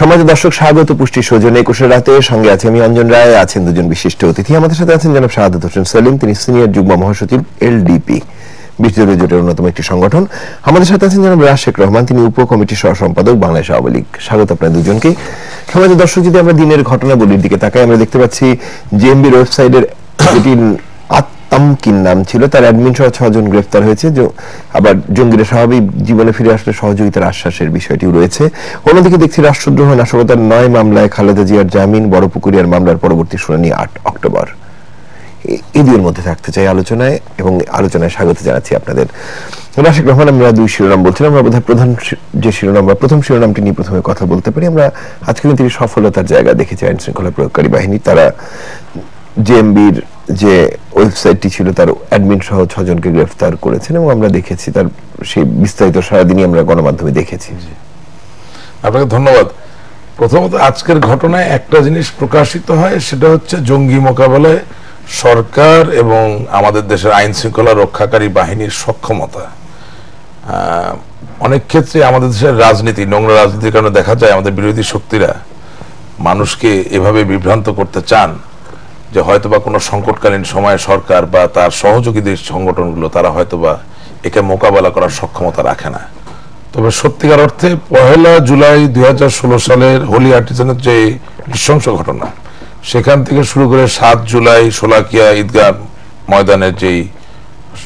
সমাজের দর্শক স্বাগত পুষ্টি সৌজন্যে 21 রাতে সঙ্গে আছে আমি অঞ্জন রায়, আছেন দুজন বিশিষ্ট অতিথি। আমাদের সাথে আছেন জনাব শাহাদাত হোসেন সেলিম, তিনি সিনিয়র যুগ্ম মহাসচিব এলডিপি, বিশ্বজোড় জোটের অন্যতম একটি সংগঠন। আমাদের সাথে আছেন জনাব রাশেক রহমান, তিনি উপ কমিটির সহ সম্পাদক বাংলাদেশ আওয়ামী লীগ। স্বাগত আপনাদের দুজনকে। সমাজের দর্শক, যদি আমরা দিনের ঘটনাবলীর দিকে তাকাই, আমরা দেখতে পাচ্ছি জেএমবির ওয়েবসাইটের যেটি আত্মামকিন নাম ছিল, তার অ্যাডমিন সহ 6 জন গ্রেফতার হয়েছে। আবার জঙ্গিরা স্বাভাবিক জীবনে ফিরে আসলে সহযোগিতার আশ্বাসের বিষয়টিও রয়েছে। অন্যদিকে দেখছি রাষ্ট্রদ্রোহ নাশকতার 9 মামলায় খালেদা জিয়ার জামিন, বড়পুকুরিয়ার মামলার পরবর্তী শুনানি 8 অক্টোবর। এই দুইয়ের মধ্যে থাকতে চাই আলোচনায়, এবং আলোচনায় স্বাগত জানাচ্ছি আপনাদের। রাশেক রহমান, আমরা 2 শিরোনাম বলছিলাম, আমরা বোধহয় প্রধান যে শিরোনাম বা প্রথম শিরোনামটি নিয়ে প্রথমে কথা বলতে পারি। আমরা আজকে কিন্তু সফলতার জায়গা দেখেছি আইন শৃঙ্খলা প্রয়োগকারী বাহিনী। তারা জেএমবির যে ওয়েবসাইটটি ছিল তার অ্যাডমিন সহ 6 জনকে গ্রেফতার করেছেন, এবং আমরা দেখেছি তার সেই বিস্তারিত সারাদিনই আমরা গণমাধ্যমে দেখেছি। আপনাকে ধন্যবাদ। প্রথমত আজকের ঘটনায় একটা জিনিস প্রকাশিত হয়, সেটা হচ্ছে জঙ্গি মোকাবেলায় সরকার এবং আমাদের দেশের আইন শৃঙ্খলা রক্ষাকারী বাহিনীর সক্ষমতা। অনেক ক্ষেত্রে আমাদের দেশের রাজনীতি, নোংরা রাজনীতির কারণে দেখা যায় আমাদের বিরোধী শক্তিরা মানুষকে এভাবে বিভ্রান্ত করতে চান যে হয়তোবা কোনো সংকটকালীন সময়ে সরকার বা তার সহযোগীদের সংগঠনগুলো তারা হয়তোবা একে মোকাবেলা করার সক্ষমতা রাখে না। তবে সত্যিকার অর্থে 1 জুলাই 2016 সালের হোলি আর্টিজানের যে নৃশংস ঘটনা, সেখান থেকে শুরু করে 7 জুলাই শোলাকিয়া ঈদগাহ ময়দানের যেই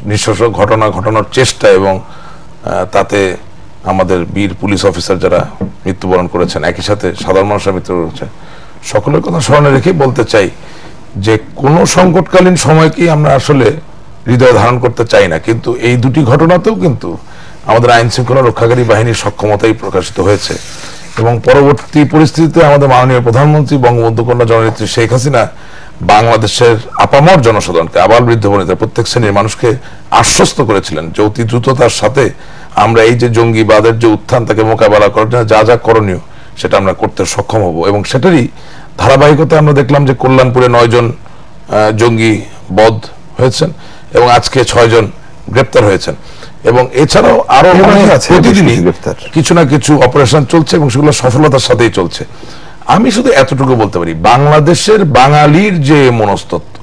নৃশংস ঘটনা ঘটানোর চেষ্টা, এবং তাতে আমাদের বীর পুলিশ অফিসার যারা মৃত্যুবরণ করেছেন, একই সাথে সাধারণ মানুষরা মৃত্যুবরণ করেছেন, সকলের কথা স্মরণে রেখে বলতে চাই যে কোনো সংকটকালীন সময়কেই আমরা আসলে হৃদয়ে ধারণ করতে চাই না, কিন্তু এই দুটি ঘটনাতেও কিন্তু আমাদের আইন শৃঙ্খলা রক্ষাকারী বাহিনীর সক্ষমতাই প্রকাশিত হয়েছে। এবং পরবর্তী পরিস্থিতিতে আমাদের মাননীয় প্রধানমন্ত্রী বঙ্গবন্ধু কন্যা জননেত্রী শেখ হাসিনা বাংলাদেশের আপামর জনসাধারণকে, আবাল বৃদ্ধ বনিতা প্রত্যেক শ্রেণীর মানুষকে আশ্বস্ত করেছিলেন যে অতি দ্রুততার সাথে আমরা এই যে জঙ্গিবাদের যে উত্থান, তাকে মোকাবেলা করার জন্য যা যা করণীয় সেটা আমরা করতে সক্ষম হব। এবং সেটারই ধারাবাহিকতা আমরা দেখলাম যে কল্যাণপুরে 9 জন জঙ্গি বধ হয়েছেন, এবং আজকে 6 জন গ্রেপ্তার হয়েছেন, এবং এছাড়াও আরো প্রতিদিনই কিছু না কিছু অপারেশন চলছে, এবং সেগুলো সফলতার সাথেই চলছে। আমি শুধু এতটুকু বলতে পারি, বাংলাদেশের বাঙালির যে মনস্তত্ত্ব,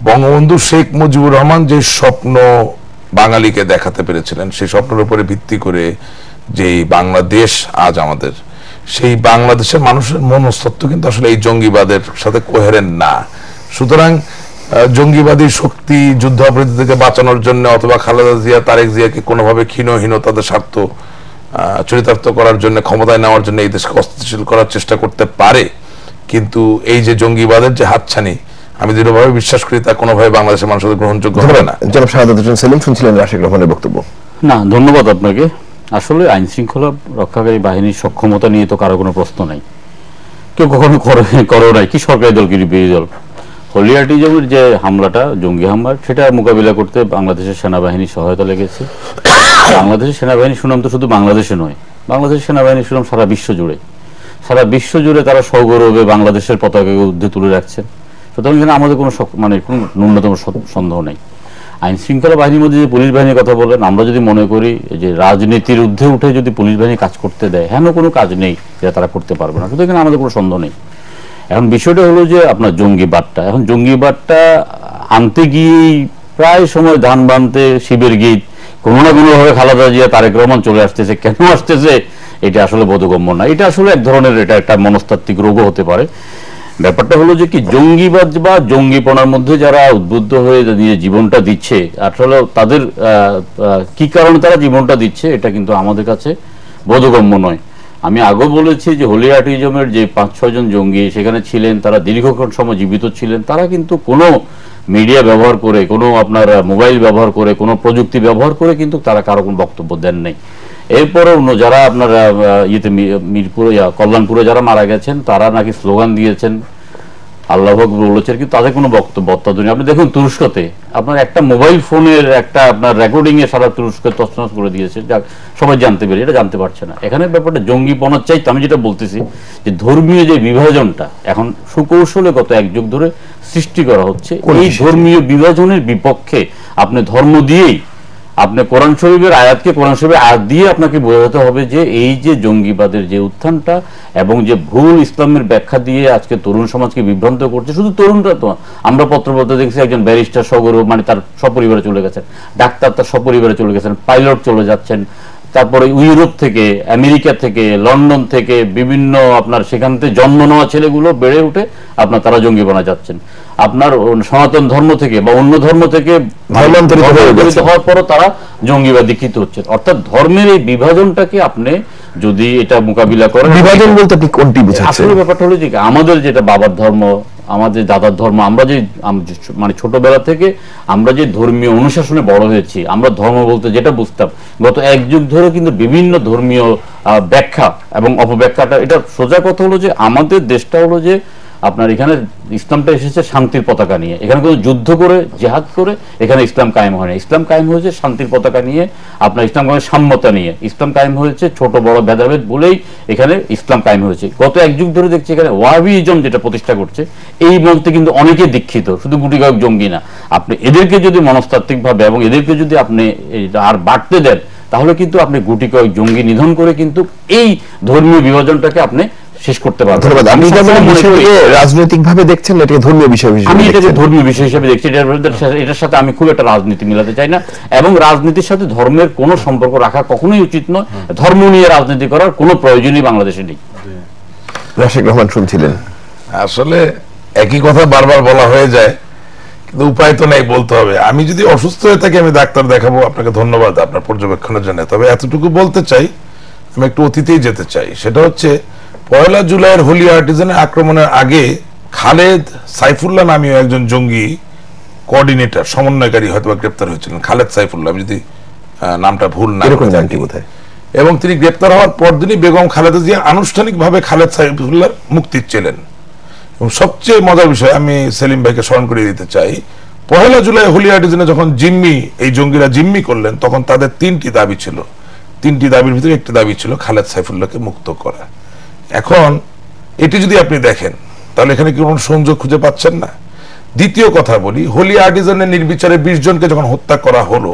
বঙ্গবন্ধু শেখ মুজিবুর রহমান যে স্বপ্ন বাঙালিকে দেখাতে পেরেছিলেন, সেই স্বপ্নের উপরে ভিত্তি করে যে বাংলাদেশ আজ আমাদের, সেই বাংলাদেশের মানুষের মনস্তত্ত্ব কিন্তু আসলে এই জঙ্গিবাদের সাথে কোহেরেন্ট না। সুতরাং জঙ্গিবাদী শক্তি যুদ্ধাপরাধী থেকে বাঁচানোর জন্য অথবা খালেদা জিয়া, তারেক জিয়াকে কোনোভাবে ক্ষীণহীনতাদের স্বার্থ চরিতার্থ করার জন্য, ক্ষমতায় নেওয়ার জন্য এই দেশকে অস্থিতিশীল করার চেষ্টা করতে পারে, কিন্তু এই যে জঙ্গিবাদের যে হাতছানি, আমি দৃঢ়ভাবে বিশ্বাস করি তা কোনোভাবে বাংলাদেশের মানুষের গ্রহণযোগ্য হবে না। জনাব শাহাদাত হোসেন সেলিম, শুনছিলেন রাশেক রহমানের বক্তব্য। না, ধন্যবাদ আপনাকে। আসলে আইন শৃঙ্খলা রক্ষাকারী বাহিনীর সক্ষমতা নিয়ে তো কারো কোনো প্রশ্ন নাই, কেউ কখনো করো নাই, কি সরকারি দল কি বিরোধী দল। হোলি আর্টিজামের যে হামলাটা, জঙ্গি হামলা, সেটা মোকাবিলা করতে বাংলাদেশের সেনাবাহিনীর সহায়তা লেগেছে। বাংলাদেশের সেনাবাহিনীর সুনাম তো শুধু বাংলাদেশে নয়, বাংলাদেশের সেনাবাহিনীর সুনাম সারা বিশ্ব জুড়ে। সারা বিশ্ব জুড়ে তারা সগৌরবে বাংলাদেশের পতাকাকে ঊর্ধ্বে তুলে রাখছেন। সুতরাং এখানে আমাদের কোনো কোনো ন্যূনতম সন্দেহ নেই। আইন শৃঙ্খলা বাহিনীর মধ্যে যে পুলিশ বাহিনীর কথা বললেন, আমরা যদি মনে করি যে রাজনীতির ঊর্ধ্বে উঠে যদি পুলিশ বাহিনী কাজ করতে দেয়, হেন কোনো কাজ নেই যেটা তারা করতে পারবে না। সুতরাং এখানে আমাদের কোনো সন্দেহ নেই। এখন বিষয়টা হলো যে আপনার জঙ্গিবাদটা, এখন জঙ্গিবাদটা আনতে গিয়েই প্রায় সময় ধান বানতে শিবের গীত, কোনো না কোনোভাবে খালেদা জিয়া, তারেক রহমান চলে আসতেছে। কেন আসতেছে এটা আসলে বোধগম্য না। এটা আসলে এক ধরনের, এটা একটা মনস্তাত্ত্বিক রোগও হতে পারে। ব্যাপারটা হলো যে কি, জঙ্গিবাদ বা জঙ্গিপনার মধ্যে যারা উদ্বুদ্ধ হয়ে নিজের জীবনটা দিচ্ছে, আসলে তাদের কি কারণে তারা জীবনটা দিচ্ছে এটা কিন্তু আমাদের কাছে বোধগম্য নয়। আমি আগেও বলেছি যে হোলি আর্টিজামের যে 5-6 জন জঙ্গি সেখানে ছিলেন, তারা দীর্ঘক্ষণ সময় জীবিত ছিলেন। তারা কিন্তু কোনো মিডিয়া ব্যবহার করে, কোনো আপনার মোবাইল ব্যবহার করে, কোনো প্রযুক্তি ব্যবহার করে কিন্তু তারা কারো কোনো বক্তব্য দেন নাই। এরপরেও যারা আপনার ইয়েতে মিরপুরে, কল্যাণপুরে যারা মারা গেছেন, তারা নাকি স্লোগান দিয়েছেন, আল্লাহু আকবার বলেছেন, কিন্তু তাদের কোনো বক্তব্য অত্যাধুনিক। আপনি দেখুন তুরস্কতে আপনার একটা মোবাইল ফোনের একটা আপনার রেকর্ডিং এ সারা তুরস্ক তছনছ করে দিয়েছে, যা সবাই জানতে পেরে, এটা জানতে পারছে না। এখানে ব্যাপারটা জঙ্গিপনার চাইতে আমি যেটা বলতেছি যে ধর্মীয় যে বিভাজনটা এখন সুকৌশলে গত 1 যুগ ধরে সৃষ্টি করা হচ্ছে, এই ধর্মীয় বিভাজনের বিপক্ষে আপনি ধর্ম দিয়েই আপনি কোরআন শরীফের আয়াতকে কোরআন শরীফের আয়াত দিয়ে আপনাকে বোঝাতে হবে যে এই যে জঙ্গিবাদের যে উত্থানটা এবং যে ভুল ইসলামের ব্যাখ্যা দিয়ে আজকে তরুণ সমাজকে বিভ্রান্ত করছে, শুধু তরুণরা তো, আমরা পত্রপত্র দেখছি একজন ব্যারিস্টার সগৌরব মানে তার সপরিবারে চলে গেছেন, ডাক্তার তার সপরিবারে চলে গেছেন, পাইলট চলে যাচ্ছেন, তারপরে ইউরোপ থেকে, আমেরিকা থেকে, লন্ডন থেকে বিভিন্ন আপনার সেখান থেকে জন্ম নেওয়া ছেলেগুলো বেড়ে উঠে আপনার তারা জঙ্গিবানা যাচ্ছেন। আপনার সনাতন ধর্ম থেকে বা অন্য ধর্ম থেকে ধর্মান্তরিত হওয়ার পরও তারা জঙ্গিবাদ দীক্ষিত হচ্ছে। অর্থাৎ ধর্মের এই বিভাজনটাকে আপনি যদি এটা মোকাবিলা করেন, বিভাজন বলতে আপনি কোনটি বুঝাচ্ছেন? আসলে ব্যাপারটা হলো যে আমাদের যেটা বাবার ধর্ম, আমাদের দাদার ধর্ম, আমরা যে মানে ছোটবেলা থেকে আমরা যে ধর্মীয় অনুশাসনে বড় হয়েছি, আমরা ধর্ম বলতে যেটা বুঝতাম গত এক যুগ ধরে কিন্তু বিভিন্ন ধর্মীয় ব্যাখ্যা এবং অপব্যাখ্যাটা, এটা সোজা কথা হলো যে আমাদের দেশটা হলো যে আপনার এখানে ইসলামটা এসেছে শান্তির পতাকা নিয়ে, এখানে কোনো যুদ্ধ করে জেহাদ করে এখানে ইসলাম কায়েম হয় না। ইসলাম কায়েম হয়েছে শান্তির পতাকা নিয়ে, আপনার ইসলাম কায়েম সাম্যতা নিয়ে, ইসলাম কায়েম হয়েছে ছোট বড় ভেদাভেদ বলেই এখানে ইসলাম কায়েম হয়েছে। গত এক যুগ ধরে দেখছি এখানে ওয়াহাবিজম যেটা প্রতিষ্ঠা করছে, এই মন্ত্রে কিন্তু অনেকে দীক্ষিত, শুধু গুটি কয়েক জঙ্গি না। আপনি এদেরকে যদি মনস্তাত্ত্বিকভাবে এবং এদেরকে যদি আপনি আর বাড়তে দেন, তাহলে কিন্তু আপনি গুটি কয়েক জঙ্গি নিধন করে কিন্তু এই ধর্মীয় বিভাজনটাকে আপনি শেষ করতে পারবেন। ধন্যবাদ। আপনি রাজনৈতিক ভাবে দেখছেন, এটাকে ধর্মীয় বিষয় হিসেবে? আমি এটাকে ধর্মীয় বিষয় হিসেবে দেখছি। এটার সাথে আমি খুব একটা রাজনীতি মিলাতে চাই না, এবং রাজনীতির সাথে ধর্মের কোনো সম্পর্ক রাখা কখনোই উচিত নয়। ধর্ম নিয়ে রাজনীতি করার কোনো প্রয়োজনই বাংলাদেশে নেই। রাশেক রহমান শুনছিলেন। আসলে একই কথা বারবার বলা হয়ে যায়, কিন্তু উপায় তো নেই, বলতে হবে। আমি যদি অসুস্থ হয়ে থাকি আমি ডাক্তার দেখাবো, আপনাকে ধন্যবাদ আপনার পর্যবেক্ষণের জন্য। তবে এতটুকু বলতে চাই, আমি একটু অতীতেই যেতে চাই। সেটা হচ্ছে 1 জুলাইয়ের হোলি আর্টিজানের আক্রমণের আগে খালেদ সাইফুল্লাহ নামীয় একজন জঙ্গি কোঅর্ডিনেটর, সমন্বয়কারী হয়তো গ্রেপ্তার হয়েছিলেন, খালেদ সাইফুল্লাহ, আমি যদি নামটা ভুল না বোধহয়। এবং তিনি গ্রেপ্তার হওয়ার পরদিনই বেগম খালেদা জিয়া আনুষ্ঠানিকভাবে খালেদ সাইফুল্লাহর মুক্তি চেলেন। এবং সবচেয়ে মজার বিষয়, আমি সেলিম ভাইকে স্মরণ করিয়ে দিতে চাই, 1 জুলাই হোলি আর্টিজানে যখন এই জঙ্গিরা জিম্মি করলেন, তখন তাদের 3টি দাবি ছিল। 3টি দাবির ভিতরে একটি দাবি ছিল খালেদ সাইফুল্লাহকে মুক্ত করা। এখন এটি যদি আপনি দেখেন, তাহলে এখানে কি কোনো সংযোগ খুঁজে পাচ্ছেন না? দ্বিতীয় কথা বলি, হোলি আর্টিজানের নির্বিচারে 20 জনকে যখন হত্যা করা হলো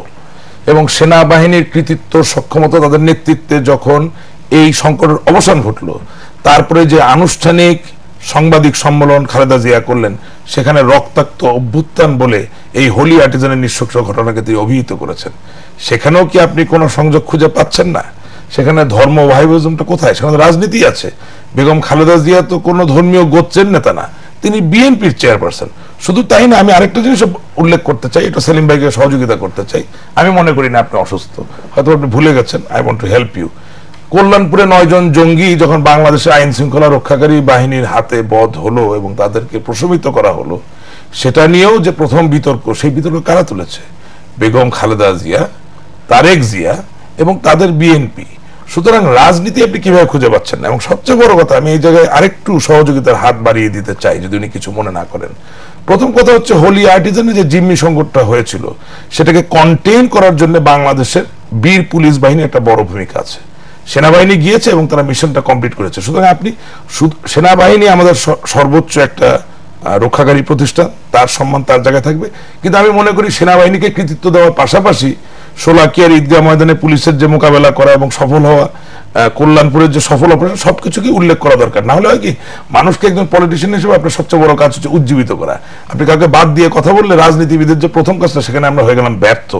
এবং সেনাবাহিনীর কৃতিত্ব, সক্ষমতা, তাদের নেতৃত্বে যখন এই সংকটের অবসান ঘটলো, তারপরে যে আনুষ্ঠানিক সাংবাদিক সম্মেলন খালেদা জিয়া করলেন, সেখানে রক্তাক্ত অভ্যুত্থান বলে এই হোলি আর্টিজানের নৃশংস ঘটনাকে তিনি অভিহিত করেছেন। সেখানেও কি আপনি কোনো সংযোগ খুঁজে পাচ্ছেন না? সেখানে ধর্ম ভাইবিজমটা কোথায়? সেখানে রাজনীতি আছে। বেগম খালেদা জিয়া তো কোনো ধর্মীয় গোত্রের নেতা না, তিনি বিএনপির চেয়ারপারসন। শুধু তাই না, আমি আরেকটা জিনিস উল্লেখ করতে চাই, এটা সেলিম ভাইকে সহযোগিতা করতে চাই। আমি মনে করি না আপনি অসুস্থ, হয়তো আপনি ভুলে গেছেন। I want to help you. কল্যাণপুরে 9 জন জঙ্গি যখন বাংলাদেশের আইন শৃঙ্খলা রক্ষাকারী বাহিনীর হাতে বধ হলো এবং তাদেরকে প্রশমিত করা হলো, সেটা নিয়েও যে প্রথম বিতর্ক, সেই বিতর্ক কারা তুলেছে? বেগম খালেদা জিয়া, তারেক জিয়া এবং তাদের বিএনপি। সুতরাং রাজনীতি আপনি কিভাবে খুঁজে পাচ্ছেন না? এবং সবচেয়ে বড় কথা, আমি এই জায়গায় আরেকটু সহযোগিতার হাত বাড়িয়ে দিতে চাই, যদি উনি কিছু মনে না করেন। প্রথম কথা হচ্ছে, হোলি আর্টিজানে যে জিম্মি সংকটটা হয়েছিল, সেটাকে কন্টেইন করার জন্য বাংলাদেশের বীর পুলিশ বাহিনী একটা বড় ভূমিকা আছে। সেনাবাহিনী গিয়েছে এবং তারা মিশনটা কমপ্লিট করেছে। সুতরাং আপনি সেনাবাহিনী আমাদের সর্বোচ্চ একটা রক্ষাকারী প্রতিষ্ঠান, তার সম্মান তার জায়গায় থাকবে। কিন্তু আমি মনে করি সেনাবাহিনীকে কৃতিত্ব দেওয়ার পাশাপাশি শোলাকিয়ার ঈদগাহ ময়দানে পুলিশের যে মোকাবেলা করা এবং সফল হওয়া, কল্যাণপুরের যে সফল অপারেশন, সবকিছুকে উল্লেখ করা দরকার। না হলে হয় কি, মানুষকে একজন পলিটিশিয়ান হিসেবে আপনার সবচেয়ে বড় কাজ হচ্ছে উজ্জীবিত করা। আপনি কাউকে বাদ দিয়ে কথা বললে রাজনীতিবিদের যে প্রথম কাজটা, সেখানে আমরা হয়ে গেলাম ব্যর্থ।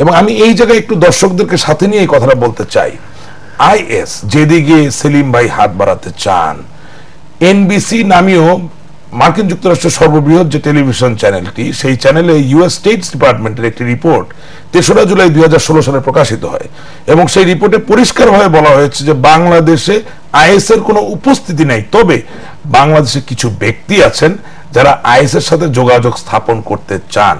এবং আমি এই জায়গায় একটু দর্শকদেরকে সাথে নিয়ে এই কথাটা বলতে চাই। আইএস যেদিকে সেলিম ভাই হাত বাড়াতে চান, এনবিসি নামীয় মার্কিন যুক্তরাষ্ট্রের সর্ববৃহৎ যে টেলিভিশন চ্যানেলটি, সেই চ্যানেলে ইউএস স্টেটস ডিপার্টমেন্টের একটি রিপোর্ট 3রা জুলাই 2016 সালে প্রকাশিত হয়। এবং সেই রিপোর্টে পরিষ্কারভাবে বলা হয়েছে যে বাংলাদেশে আইএস এর কোনো উপস্থিতি নেই। তবে বাংলাদেশে কিছু ব্যক্তি আছেন যারা আইএস এর সাথে যোগাযোগ স্থাপন করতে চান।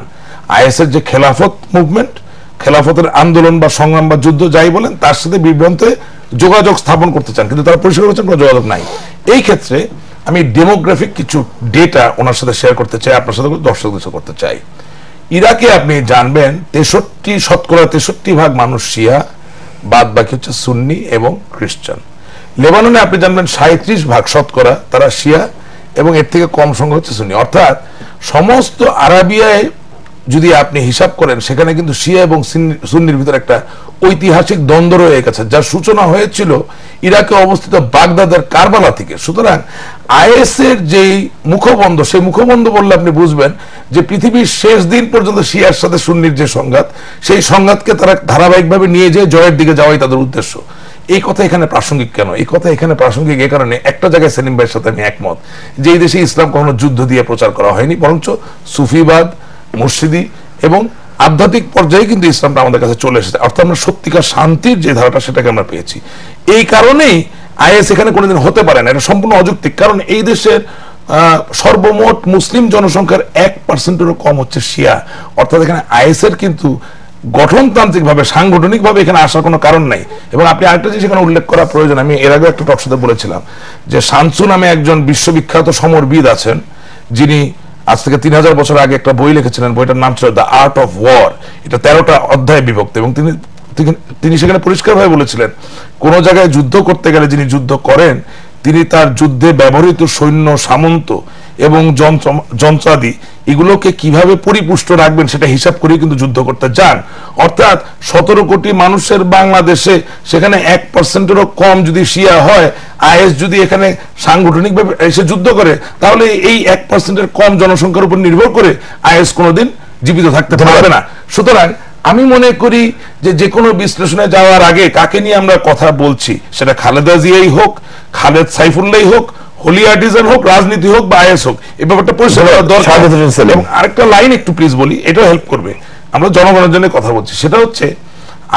আইএস এর যে খেলাফত মুভমেন্ট, খেলাফতের আন্দোলন বা সংগ্রাম বা যুদ্ধ যাই বলেন, তার সাথে বিভ্রান্তে যোগাযোগ স্থাপন করতে চান, কিন্তু তারা পরিষ্কার করছেন কোনো যোগাযোগ নাই। এই ক্ষেত্রে আমি ডেমোগ্রাফিক কিছু ডেটা ওনার সাথে শেয়ার করতে চাই, আপনার সাথে দর্শকদের সাথে করতে চাই। ইরাকে আপনি জানবেন 63% মানুষ শিয়া, বাদ বাকি হচ্ছে সুন্নি এবং খ্রিস্টান। লেবাননে আপনি জানবেন 37% তারা শিয়া এবং এর থেকে কম সংখ্যা হচ্ছে সুন্নি। অর্থাৎ সমস্ত আরাবিয়ায় যদি আপনি হিসাব করেন সেখানে কিন্তু শিয়া এবং সুন্নির ভিতরে একটা ঐতিহাসিক দ্বন্দ্ব রয়ে গেছে, যার সূচনা হয়েছিল ইরাকে অবস্থিত বাগদাদের কারবালা থেকে। সুতরাং আইএস এর যেই মুখবন্ধ, সেই মুখবন্ধ বললে আপনি বুঝবেন যে পৃথিবীর শেষ দিন পর্যন্ত শিয়ার সাথে সুন্নির যে সংঘাত, সেই সংঘাতকে তারা ধারাবাহিকভাবে নিয়ে যেয়ে জয়ের দিকে যাওয়াই তাদের উদ্দেশ্য। এই কথা এখানে প্রাসঙ্গিক কেন? এই কথা এখানে প্রাসঙ্গিক এই কারণে, একটা জায়গায় সেলিম ভাইয়ের সাথে আমি একমত যে এই দেশে ইসলাম কখনো যুদ্ধ দিয়ে প্রচার করা হয়নি, বরঞ্চ সুফিবাদ, মুর্শিদি এবং আধ্যাত্মিক পর্যায়ে কিন্তু ইসলামটা আমাদের কাছে চলে এসেছে। অর্থাৎ আমরা সত্যিকার শান্তির যে ধারাটা সেটাকে আমরা পেয়েছি। এই কারণেই আইএস এখানে কোনোদিন হতে পারে না, এটা সম্পূর্ণ অযৌক্তিক। কারণ এই দেশের সর্বমোট মুসলিম জনসংখ্যার 1%-এরও কম হচ্ছে শিয়া। অর্থাৎ এখানে আইএস এর কিন্তু গঠনতান্ত্রিক ভাবে, সাংগঠনিক ভাবে এখানে আসার কোনো কারণ নাই। এবং আপনি আরেকটা জিনিস এখানে উল্লেখ করা প্রয়োজন, আমি এর আগে একটা টকশোতে বলেছিলাম যে শামসু নামে একজন বিশ্ববিখ্যাত সমরবিদ আছেন, যিনি আজ থেকে 3000 বছর আগে একটা বই লিখেছিলেন। বইটার নাম ছিল দ্য আর্ট অফ ওয়ার। এটা 13টা অধ্যায়ে বিভক্ত এবং তিনি সেখানে পরিষ্কারভাবে বলেছিলেন কোন জায়গায় যুদ্ধ করতে গেলে যিনি যুদ্ধ করেন তিনি তার যুদ্ধে ব্যবহৃত সৈন্য, সামন্ত এবং যন্ত্রাদি এগুলোকে কিভাবে পরিপুষ্ট রাখবেন সেটা হিসাব করে কিন্তু যুদ্ধ করতে যান। অর্থাৎ 17 কোটি মানুষের বাংলাদেশে সেখানে 1%-এরও কম যদি শিয়া হয়, আইএস যদি এখানে সাংগঠনিকভাবে এসে যুদ্ধ করে, তাহলে এই 1%-এর কম জনসংখ্যার উপর নির্ভর করে আইএস কোনোদিন জীবিত থাকতে পারবে না। সুতরাং আমি মনে করি যে কোনো বিশ্লেষণে যাওয়ার আগে কাকে নিয়ে আমরা কথা বলছি, সেটা খালেদা জিয়াই হোক, খালেদ সাইফুল্লাহ হোক, হোলি আর্টিজান হোক, রাজনীতি হোক বা আইএস হোক, এই ব্যাপারটা পরিষ্কার করা দরকার। এবং আরেকটা লাইন একটু প্লিজ বলি, এটাও হেল্প করবে। আমরা জনগণের জন্য কথা বলছি, সেটা হচ্ছে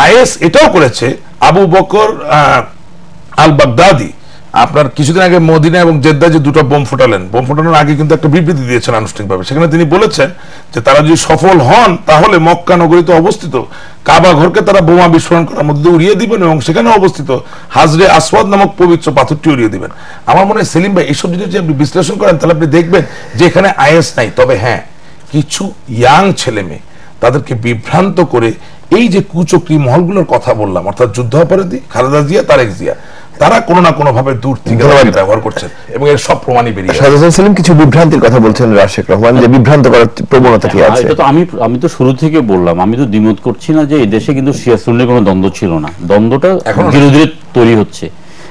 আইএস এটাও করেছে। আবু বকর আল বাগদাদি আপনার কিছুদিন আগে মদিনা এবং জেদ্দা যে দুটো বোম ফোটালেন, বোম ফোটানোর আগে কিন্তু একটা বিবৃতি দিয়েছেন আনুষ্ঠানিকভাবে। সেখানে তিনি বলেছেন যে তারা যদি সফল হন তাহলে মক্কা নগরীতে অবস্থিত কাবা ঘরকে তারা বোমা বিস্ফোরণ করার মধ্যে উড়িয়ে দিবেন এবং সেখানে অবস্থিত হাজরে আসওয়াদ নামক পবিত্র পাথরটি উড়িয়ে দিবেন। আমার মনে হয় সেলিম ভাই এইসব যদি আপনি বিশ্লেষণ করেন তাহলে আপনি দেখবেন যে এখানে আইএস নাই। তবে হ্যাঁ, কিছু ইয়াং ছেলে মেয়ে তাদেরকে বিভ্রান্ত করে এই যে কুচক্রী মহলগুলোর কথা বললাম, অর্থাৎ যুদ্ধাপরাধী খালেদা জিয়া, তারেক জিয়া, তারা কোনো না কোনো ভাবে দূর থেকে ব্যবহার করছেন এবং এর সব প্রমাণই বেরিয়ে সাজাদ সেলিম কিছু বিভ্রান্তির কথা বলছেন রাশেক রহমান, যে বিভ্রান্ত করার প্রবণতা কি আছে? এটা তো আমি তো শুরু থেকে বললাম, আমি তো দ্বিমত করছি না যে এই দেশে কিন্তু শিয়া সুন্নির কোনো দ্বন্দ্ব ছিল না, দ্বন্দ্বটা ধীরে ধীরে তৈরি হচ্ছে।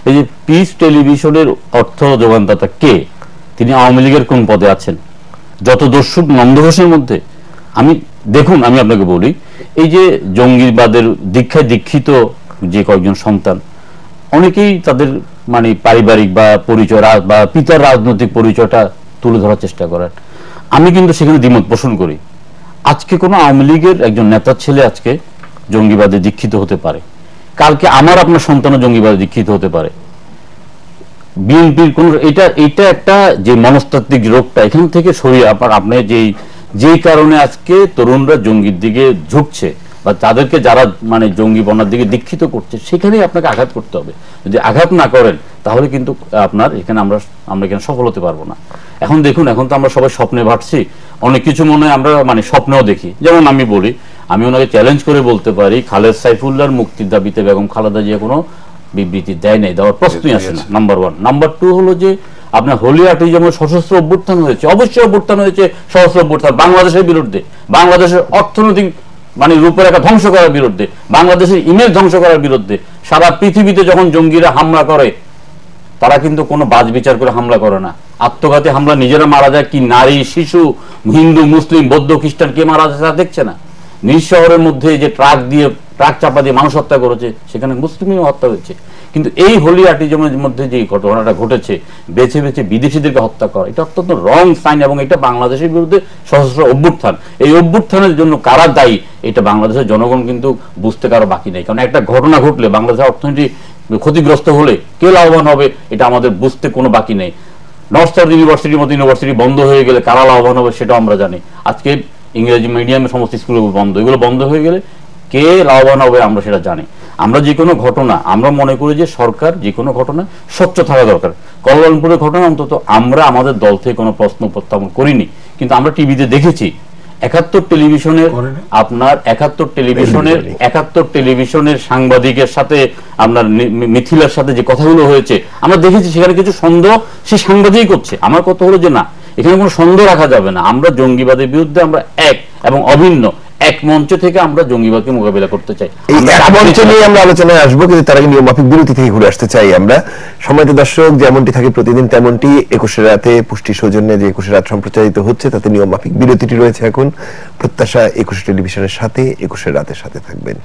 এই যে পিস টেলিভিশনের অর্থ যোগানদাতা কে, তিনি আওয়ামী লীগের কোন পদে আছেন, যত দস্যুক নন্দঘোষের মধ্যে আমি দেখুন, আমি আপনাকে বলি, এই যে জঙ্গিবাদের দীক্ষায় দীক্ষিত যে কয়েকজন সন্তান, অনেকেই তাদের মানে পারিবারিক বা পরিচয় বা পিতার রাজনৈতিক পরিচয়টা তুলে ধরার চেষ্টা করেন। আমি কিন্তু সেখানে দ্বিমত পোষণ করি। আজকে কোনো আওয়ামী লীগের একজন নেতার ছেলে আজকে জঙ্গিবাদে দীক্ষিত হতে পারে, কালকে আমার আপনার সন্তানও জঙ্গিবাদে দীক্ষিত হতে পারে। বিএনপির কোন এটা একটা যে মনস্তাত্ত্বিক রোগটা এখান থেকে সরিয়ে আপনি যেই কারণে আজকে তরুণরা জঙ্গির দিকে ঝুঁকছে বা তাদেরকে যারা মানে জঙ্গিপনার দিকে দীক্ষিত করছে, সেখানেই আপনাকে আঘাত করতে হবে। যদি আঘাত না করেন তাহলে কিন্তু আপনার এখানে আমরা এখানে সফল হতে পারবো না। এখন দেখুন, এখন তো আমরা সবাই স্বপ্নে ভাবছি, অনেক কিছু মনে হয় আমরা মানে স্বপ্নেও দেখি। যেমন আমি বলি, আমি ওনাকে চ্যালেঞ্জ করে বলতে পারি, খালেদ সাইফুল্লাহর মুক্তির দাবিতে বেগম খালেদা জিয়া কোনো বিবৃতি দেয় নাই, দেওয়ার প্রশ্নই আসে না, নাম্বার 1। নাম্বার 2 হলো যে আপনার হোলি আর্টিজামের সশস্ত্র অভ্যুত্থান হয়েছে, অবশ্যই অভ্যুত্থান হয়েছে, সশস্ত্র অভ্যুত্থান বাংলাদেশের বিরুদ্ধে, বাংলাদেশের অর্থনৈতিক মানে রূপরেখা ধ্বংস করার বিরুদ্ধে, বাংলাদেশের ইমেজ ধ্বংস করার বিরুদ্ধে। সারা পৃথিবীতে যখন জঙ্গিরা হামলা করে, তারা কিন্তু কোনো বাজ বিচার করে হামলা করে না, আত্মঘাতী হামলা নিজেরা মারা যায়। কি নারী, শিশু, হিন্দু, মুসলিম, বৌদ্ধ, খ্রিস্টান কে মারা যায় তা দেখছে না। নিজ শহরের মধ্যে যে ট্রাক চাপা দিয়ে মানুষ হত্যা করেছে, সেখানে মুসলিমও হত্যা হয়েছে। কিন্তু এই হোলি আর্টিজামের মধ্যে যে ঘটনাটা ঘটেছে, বেছে বেছে বিদেশিদেরকে হত্যা করা, এটা অত্যন্ত রং সাইন এবং এটা বাংলাদেশের বিরুদ্ধে সশস্ত্র অভ্যুত্থান। এই অভ্যুত্থানের জন্য কারা দায়ী, এটা বাংলাদেশের জনগণ কিন্তু বুঝতে কারো বাকি নেই। কারণ একটা ঘটনা ঘটলে, বাংলাদেশের অর্থনীতি ক্ষতিগ্রস্ত হলে কে লাভবান হবে এটা আমাদের বুঝতে কোনো বাকি নেই। নর্থ সাউথ ইউনিভার্সিটির মতো ইউনিভার্সিটি বন্ধ হয়ে গেলে কারা লাভবান হবে সেটাও আমরা জানি। আজকে ইংরেজি মিডিয়ামে সমস্ত স্কুলগুলো বন্ধ, এগুলো বন্ধ হয়ে গেলে কে লাভবান হবে আমরা সেটা জানি। আমরা যে কোনো ঘটনা, আমরা মনে করি যে সরকার যে কোনো ঘটনা স্বচ্ছ থাকা দরকার। কল্যাণপুরের ঘটনা অন্তত আমরা আমাদের দল থেকে কোনো প্রশ্ন উত্থাপন করিনি, কিন্তু আমরা টিভিতে দেখেছি 71 টেলিভিশনের আপনার 71 টেলিভিশনের সাংবাদিকের সাথে আপনার মিথিলার সাথে যে কথাগুলো হয়েছে আমরা দেখেছি, সেখানে কিছু সন্দেহ সে সাংবাদিক করছে। আমার কথা হলো যে না, এখানে কোনো সন্দেহ রাখা যাবে না, আমরা জঙ্গিবাদের বিরুদ্ধে আমরা এক এবং অভিন্ন এক মঞ্চ থেকে আমরা জঙ্গিবাদকে মোকাবিলা করতে চাই। এই এক মঞ্চ নিয়ে আমরা আলোচনায় আসবো, কিন্তু তার আগে নিয়মমাফিক বিরতি থেকে ঘুরে আসতে চাই আমরা। সম্মানিত দর্শক, যেমনটি থাকে প্রতিদিন তেমনটি 21 রাতে পুষ্টি সৌজন্যে যে 21 রাত সম্প্রচারিত হচ্ছে তাতে নিয়মমাফিক বিরতিটি রয়েছে এখন। প্রত্যাশা 21 টেলিভিশনের সাথে 21 রাতের সাথে থাকবেন।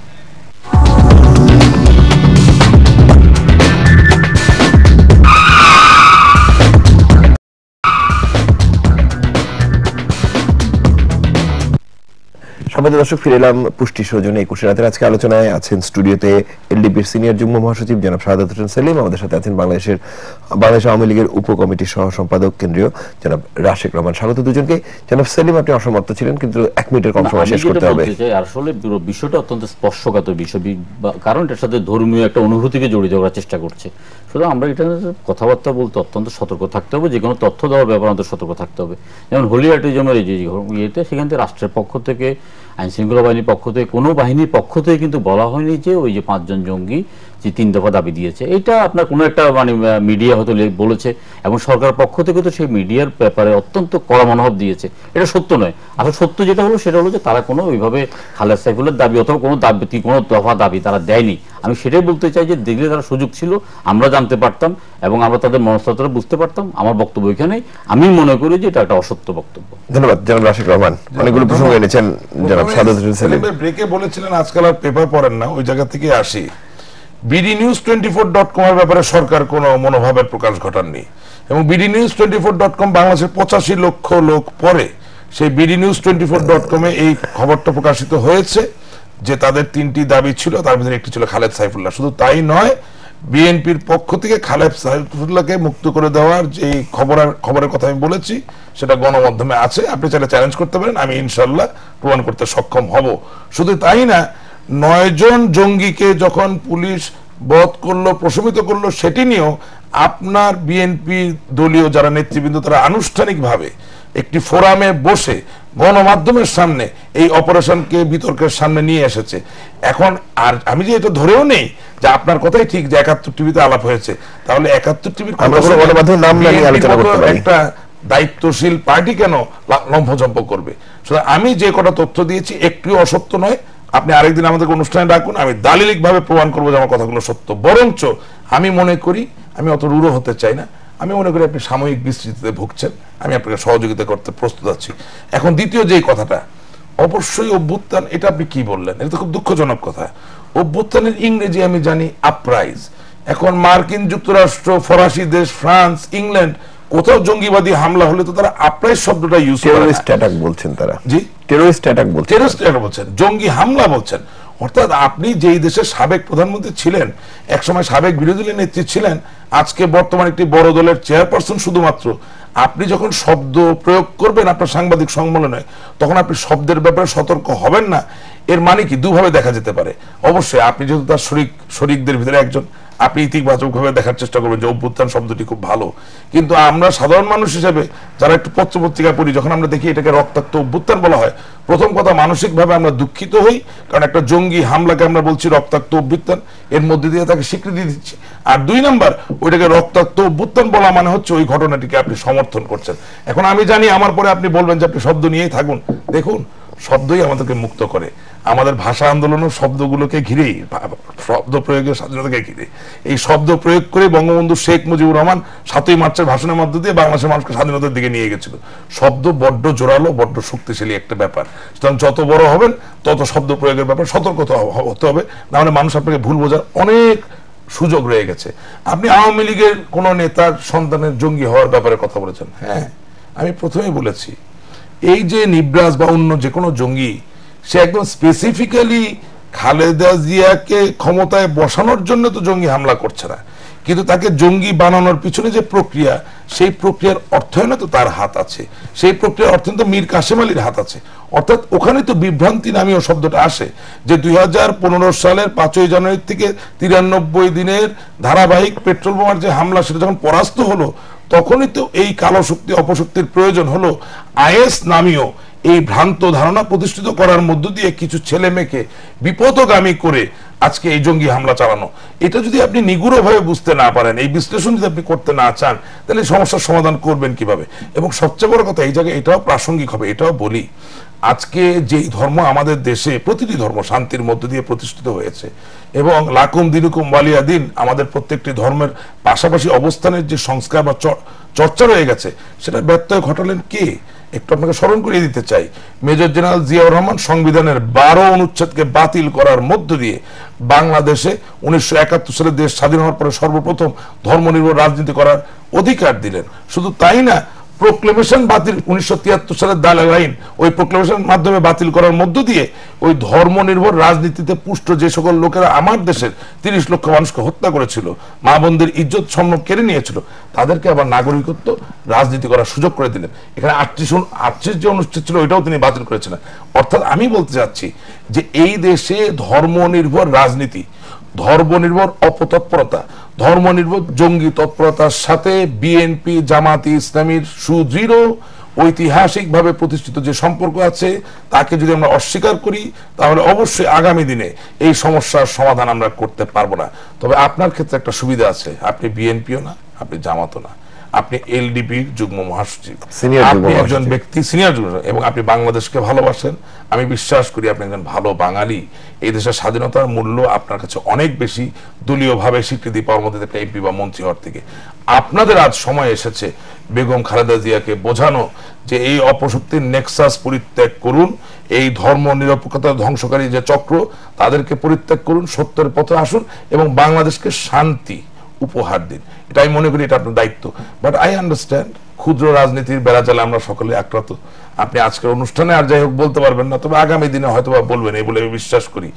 সম্মানিত দর্শক, ফিরে এলাম পুষ্টি সৌজন্যে 21 রাতের। আজকে আলোচনায় আছেন স্টুডিওতে এলডিপির সিনিয়র যুগ্ম মহাসচিব জনাব শাহাদাত হোসেন সেলিম, আমাদের সাথে আছেন বাংলাদেশ আওয়ামী লীগের উপকমিটির সহ সম্পাদক কেন্দ্রীয় জনাব রাশেক রহমান। স্বাগত দুজনকে। জনাব সেলিম, আপনি অসমাপ্ত ছিলেন, কিন্তু 1 মিনিটের কম সময় শেষ করতে হবে। আসলে বিষয়টা অত্যন্ত স্পর্শকাতর বিষয়, কারণ এটার সাথে ধর্মীয় একটা অনুভূতিকে জড়িত করার চেষ্টা করছে। সুতরাং আমরা এটা কথাবার্তা বলতে অত্যন্ত সতর্ক থাকতে হবে, যে কোনো তথ্য দেওয়ার ব্যাপারে আমাদের সতর্ক থাকতে হবে। যেমন হোলিয়ার্টিজমের এই যে ইয়েতে, সেখান থেকে রাষ্ট্রের পক্ষ থেকে, আইন শৃঙ্খলা বাহিনীর পক্ষ থেকে, কোনো বাহিনীর পক্ষ থেকে কিন্তু বলা হয়নি যে ওই যে 5 জন জঙ্গি যে 3 দফা দাবি দিয়েছে, এটা আপনার কোনো একটা মিডিয়া হয়তো বলেছে, এবং সরকার পক্ষ থেকে তো সেই মিডিয়ার ব্যাপারে অত্যন্ত কড়া মনোভাব দিয়েছে। এটা সত্য নয়। আসলে সত্য যেটা হলো সেটা হলো যে তারা কোনো ওইভাবে খালেদ সাইফুলের দাবি অথবা কোনো দফা দাবি তারা দেয়নি। আমি সেটাই বলতে চাই যে দেখলে তারা সুযোগ ছিল, আমরা জানতে পারতাম এবং আমরা তাদের মনস্তত্ত্বটা বুঝতে পারতাম। আমার বক্তব্য এখানেই। আমি মনে করি যে এটা একটা অসত্য বক্তব্য। ধন্যবাদ জনাব রাশেক রহমান। অনেকগুলো প্রসঙ্গ এনেছেন জনাব শাহাদাত হোসেন সেলিম। ব্রেকে বলেছিলেন আজকাল আর পেপার পড়েন না, ওই জায়গা থেকে আসি। bdnews24.com এর ব্যাপারে সরকার কোনো মনোভাবের প্রকাশ ঘটাননি, এবং bdnews24.com বাংলাদেশের 85 লক্ষ লোক পরে সেই bdnews24.com এ এই খবরটা প্রকাশিত হয়েছে যে তাদের 3টি দাবি ছিল, তার মধ্যে একটি ছিল খালেদ সাইফুল্লাহ। শুধু তাই নয়, বিএনপির পক্ষ থেকে খালেদ সাইফুল্লাহকে মুক্ত করে দেওয়ার যে খবরের কথা আমি বলেছি সেটা গণমাধ্যমে আছে, আপনি চাইলে চ্যালেঞ্জ করতে পারেন, আমি ইনশাল্লাহ প্রমাণ করতে সক্ষম হব। শুধু তাই না, 9 জন জঙ্গিকে যখন পুলিশ বধ করলো, প্রশমিত করলো, সেটি নিয়েও আপনার বিএনপি দলীয় যারা নেতৃবৃন্দ তারা আনুষ্ঠানিকভাবে একটি ফোরামে বসে গণমাধ্যমের সামনে এই অপারেশনকে বিতর্কের সামনে নিয়ে এসেছে। এখন আর আমি যে এটা ধরেও নেই যে আপনার কথাই ঠিক যে 71 টিভিতে আলাপ হয়েছে, তাহলে 71 টিভির একটা দায়িত্বশীল পার্টি কেন লম্ফঝম্প করবে? সুতরাং আমি যে কটা তথ্য দিয়েছি একটিও অসত্য নয়। আপনি আরেকদিন আমাদের অনুষ্ঠানে ডাকুন, আমি দালিলিক ভাবে প্রমাণ করবো যে আমার কথাগুলো সত্য। বরঞ্চ আমি মনে করি, আমি অত রূঢ় হতে চাই না, আমি মনে করি আপনি সাময়িক বিস্তৃতিতে ভুগছেন, আমি আপনাকে সহযোগিতা করতে প্রস্তুত আছি। এখন দ্বিতীয় যে কথাটা, অবশ্যই অভ্যুত্থান, এটা আপনি কি বললেন, এটা তো খুব দুঃখজনক কথা। অভ্যুত্থানের ইংরেজি আমি জানি আপরাইজ। এখন মার্কিন যুক্তরাষ্ট্র, ফরাসি দেশ, ফ্রান্স, ইংল্যান্ড, কোথাও জঙ্গিবাদী হামলা হলে তো তারা আপরাইজ শব্দটা ইউজ করে, টেররিস্ট অ্যাটাক বলছেন তারা। জি, টেররিস্ট অ্যাটাক বলছেন, টেররিস্ট অ্যাটাক বলছেন, জঙ্গি হামলা বলছেন। অর্থাৎ আপনি যেই দেশের সাবেক প্রধানমন্ত্রী ছিলেন, একসময় সাবেক বিরোধী দলের নেত্রী ছিলেন, আজকে বর্তমান একটি বড় দলের চেয়ারপারসন, শুধুমাত্র আপনি যখন শব্দ প্রয়োগ করবেন আপনার সাংবাদিক সম্মেলনে, তখন আপনি শব্দের ব্যাপারে সতর্ক হবেন না। এর মানে কি দুভাবে দেখা যেতে পারে। অবশ্যই আপনি যেহেতু তার শরিকদের ভিতরে একজন, আপনি ইতিবাচকভাবে দেখার চেষ্টা করবেন যে অভ্যুত্থান শব্দটি খুব ভালো, কিন্তু আমরা সাধারণ মানুষ হিসেবে যারা একটু পত্রপত্রিকা পড়ি, যখন আমরা দেখি এটাকে রক্তাক্ত অভ্যুত্থান বলা হয়, প্রথম কথা মানসিকভাবে আমরা দুঃখিত হই, কারণ একটা জঙ্গি হামলাকে আমরা বলছি রক্তাক্ত অভ্যুত্থান, এর মধ্যে দিয়ে তাকে স্বীকৃতি দিচ্ছি। আর 2 নাম্বার, ওইটাকে রক্তাক্ত অভ্যুত্থান বলা মানে হচ্ছে ওই ঘটনাটিকে আপনি সমর্থন করছেন। এখন আমি জানি আমার পরে আপনি বলবেন যে আপনি শব্দ নিয়েই থাকুন, দেখুন শব্দই আমাদেরকে মুক্ত করে। আমাদের ভাষা আন্দোলনও শব্দগুলোকে ঘিরেই, শব্দ প্রয়োগের স্বাধীনতাকে ঘিরে। এই শব্দ প্রয়োগ করে বঙ্গবন্ধু শেখ মুজিবুর রহমান 7ই মার্চের ভাষণের মধ্য দিয়ে বাংলাদেশের মানুষকে স্বাধীনতার দিকে নিয়ে গেছিল। শব্দ বড্ড জোরালো, বড্ড শক্তিশালী একটা ব্যাপার। সুতরাং যত বড় হবেন তত শব্দ প্রয়োগের ব্যাপার সতর্ক হতে হবে, না হলে মানুষ আপনাকে ভুল বোঝার অনেক সুযোগ রয়ে গেছে। আপনি আওয়ামী লীগের কোন নেতার সন্তানের জঙ্গি হওয়ার ব্যাপারে কথা বলেছেন। হ্যাঁ, আমি প্রথমেই বলেছি, এই যে নিবরাজ বা অন্য যে কোনো জঙ্গি, সে একদম স্পেসিফিক্যালি খালেদা জিয়াকে ক্ষমতায় বসানোর জন্য তো জঙ্গি হামলা করছে না, কিন্তু তাকে জঙ্গি বানানোর পিছনে যে প্রক্রিয়া, সেই প্রক্রিয়ার অর্থায়নে তো তার হাত আছে, সেই প্রক্রিয়ার অর্থায়নে তো মীর কাসেম আলীর হাত আছে। অর্থাৎ ওখানে তো বিভ্রান্তি নামীয় শব্দটা আসে, যে 2015 সালের 5ই জানুয়ারি থেকে 93 দিনের ধারাবাহিক পেট্রোল বোমার যে হামলা, সেটা যখন পরাস্ত হলো, তখনই তো এই কালো শক্তি অপশক্তির প্রয়োজন হলো আইএস নামীয় এই ভ্রান্ত ধারণা প্রতিষ্ঠিত করার মধ্য দিয়ে কিছু ছেলে মেয়েকে বিপদগামী করে আজকে এই জঙ্গি হামলা চালানো। এটা যদি আপনি নিগুড়ভাবে বুঝতে না পারেন, এই বিশ্লেষণ যদি আপনি করতে না চান, তাহলে সমস্যার সমাধান করবেন কিভাবে? এবং সবচেয়ে বড় কথা, এই জায়গায় এটাও প্রাসঙ্গিক হবে, এটাও বলি, আজকে যেই ধর্ম আমাদের দেশে, প্রতিটি ধর্ম শান্তির মধ্য দিয়ে প্রতিষ্ঠিত হয়েছে, এবং লাকুম দিনুকুম ওয়ালিয়া দিন, আমাদের প্রত্যেকটি ধর্মের পাশাপাশি অবস্থানের যে সংস্কার বা চর্চা রয়ে গেছে, সেটা ব্যত্যয় ঘটালেন কে? একটু আপনাকে স্মরণ করিয়ে দিতে চাই, মেজর জেনারেল জিয়াউর রহমান সংবিধানের 12 অনুচ্ছেদকে বাতিল করার মধ্য দিয়ে বাংলাদেশে 1971 সালে দেশ স্বাধীন হওয়ার পরে সর্বপ্রথম ধর্মনির্ভর রাজনীতি করার অধিকার দিলেন। শুধু তাই না, প্রোক্লেমেশন বাতিল 1973 সালের দালাল আইন, ওই প্রোক্লেমেশন মাধ্যমে বাতিল করার মধ্য দিয়ে ওই ধর্মনির্ভর রাজনীতিতে পুষ্ট যে সকল লোকেরা আমার দেশের 30 লক্ষ মানুষকে হত্যা করেছিল, মা বোনদের ইজ্জত সম্মান কেড়ে নিয়েছিল, তাদেরকে আবার নাগরিকত্ব রাজনীতি করার সুযোগ করে দিলেন। এখানে 38 যে অনুচ্ছেদ ছিল ওইটাও তিনি বাতিল করেছিলেন। অর্থাৎ আমি বলতে চাচ্ছি যে এই দেশে ধর্মনির্ভর রাজনীতি, ধর্মনির্ভর অপতৎপরতা, ধর্মনির্ভর জঙ্গি তৎপরতার সাথে বিএনপি জামাতি ইসলামীর সুদৃঢ় ঐতিহাসিকভাবে প্রতিষ্ঠিত যে সম্পর্ক আছে, তাকে যদি আমরা অস্বীকার করি, তাহলে অবশ্যই আগামী দিনে এই সমস্যার সমাধান আমরা করতে পারবো না। তবে আপনার ক্ষেত্রে একটা সুবিধা আছে, আপনি বিএনপিও না, আপনি জামাতও না, আপনি এলডিপির যুগ্ম মহাসচিব, আপনি একজন ব্যক্তি সিনিয়র যুগ্ম, এবং আপনি বাংলাদেশকে ভালোবাসেন। আমি বিশ্বাস করি আপনি একজন ভালো বাঙালি। এই দেশের স্বাধীনতার মূল্য আপনার কাছে অনেক বেশি দলীয়ভাবে স্বীকৃতি পাওয়ার মধ্যে একটা এমপি বা মন্ত্রী হওয়ার থেকে। আপনাদের আজ সময় এসেছে বেগম খালেদা জিয়াকে বোঝানো যে এই অপশক্তির নেক্সাস পরিত্যাগ করুন, এই ধর্ম নিরপেক্ষতা ধ্বংসকারী যে চক্র, তাদেরকে পরিত্যাগ করুন, সত্যের পথে আসুন এবং বাংলাদেশকে শান্তি উপহার দিন। এটা আমি মনে করি এটা আপনার দায়িত্ব। বাট আই আন্ডারস্ট্যান্ড, ক্ষুদ্র রাজনীতির বেড়াজালে আমরা সকলে আক্রান্ত। আপনি আজকের অনুষ্ঠানে আর যাই হোক বলতে পারবেন না, তবে আগামী দিনে হয়তো বা বলবেন, এই বলে আমি বিশ্বাস করি।